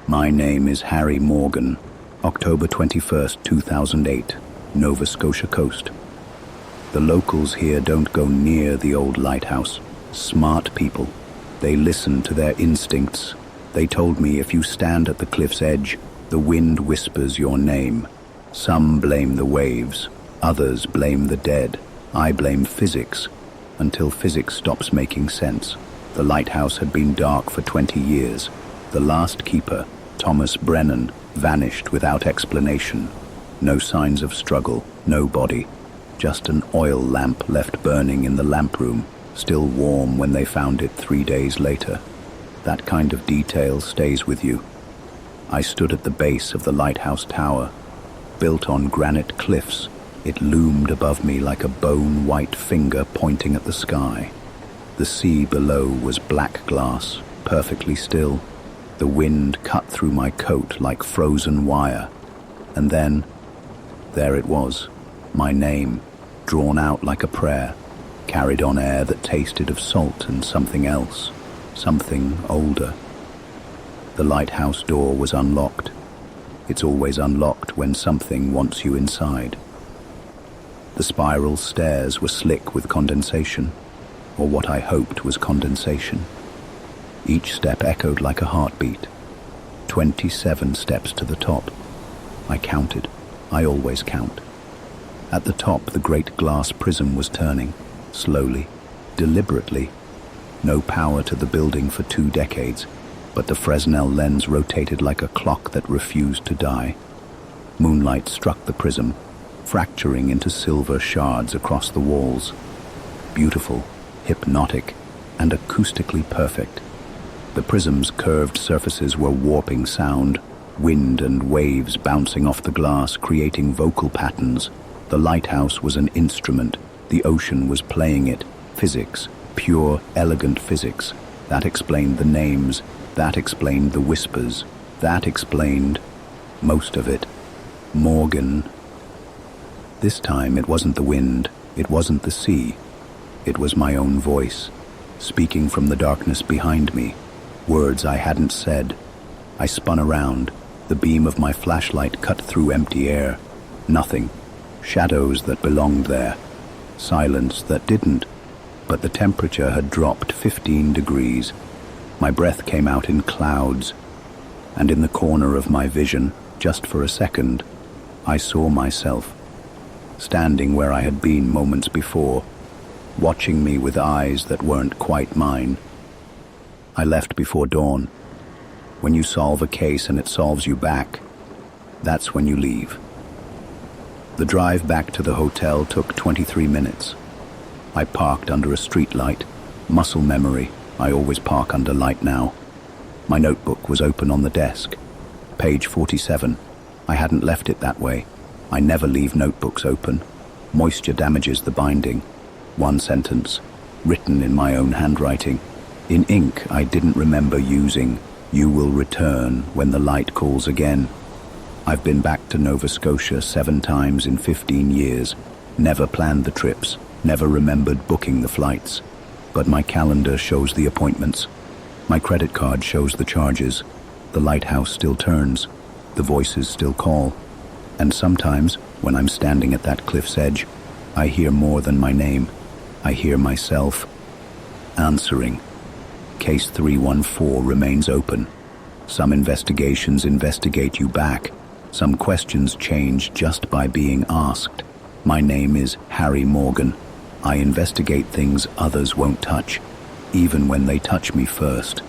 My name is Harry Morgan, October 21st, 2008, Nova Scotia coast. The locals here don't go near the old lighthouse. Smart people. They listen to their instincts. They told me if you stand at the cliff's edge, the wind whispers your name. Some blame the waves, others blame the dead. I blame physics, until physics stops making sense. The lighthouse had been dark for 20 years. The last keeper, Thomas Brennan, vanished without explanation. No signs of struggle, no body. Just an oil lamp left burning in the lamp room, still warm when they found it 3 days later. That kind of detail stays with you. I stood at the base of the lighthouse tower. Built on granite cliffs, it loomed above me like a bone-white finger pointing at the sky. The sea below was black glass, perfectly still. The wind cut through my coat like frozen wire. And then, there it was, my name, drawn out like a prayer, carried on air that tasted of salt and something else, something older. The lighthouse door was unlocked. It's always unlocked when something wants you inside. The spiral stairs were slick with condensation, or what I hoped was condensation. Each step echoed like a heartbeat. 27 steps to the top. I counted. I always count. At the top, the great glass prism was turning, slowly, deliberately. No power to the building for 2 decades, but the Fresnel lens rotated like a clock that refused to die. Moonlight struck the prism, fracturing into silver shards across the walls. Beautiful, hypnotic, and acoustically perfect. The prism's curved surfaces were warping sound, wind and waves bouncing off the glass, creating vocal patterns. The lighthouse was an instrument. The ocean was playing it. Physics, pure, elegant physics. That explained the names. That explained the whispers. That explained most of it. Morgan. This time it wasn't the wind. It wasn't the sea. It was my own voice, speaking from the darkness behind me. Words I hadn't said. I spun around. The beam of my flashlight cut through empty air. Nothing. Shadows that belonged there. Silence that didn't. But the temperature had dropped 15 degrees. My breath came out in clouds. And in the corner of my vision, just for a second, I saw myself, standing where I had been moments before, watching me with eyes that weren't quite mine. I left before dawn. When you solve a case and it solves you back, that's when you leave. The drive back to the hotel took 23 minutes. I parked under a street light. Muscle memory, I always park under light now. My notebook was open on the desk. Page 47. I hadn't left it that way. I never leave notebooks open. Moisture damages the binding. One sentence, written in my own handwriting. In ink I didn't remember using. You will return when the light calls again. I've been back to Nova Scotia 7 times in 15 years. Never planned the trips, never remembered booking the flights. But my calendar shows the appointments. My credit card shows the charges. The lighthouse still turns. The voices still call. And sometimes, when I'm standing at that cliff's edge, I hear more than my name. I hear myself answering. Case 314 remains open. Some investigations investigate you back. Some questions change just by being asked. My name is Harry Morgan. I investigate things others won't touch, even when they touch me first.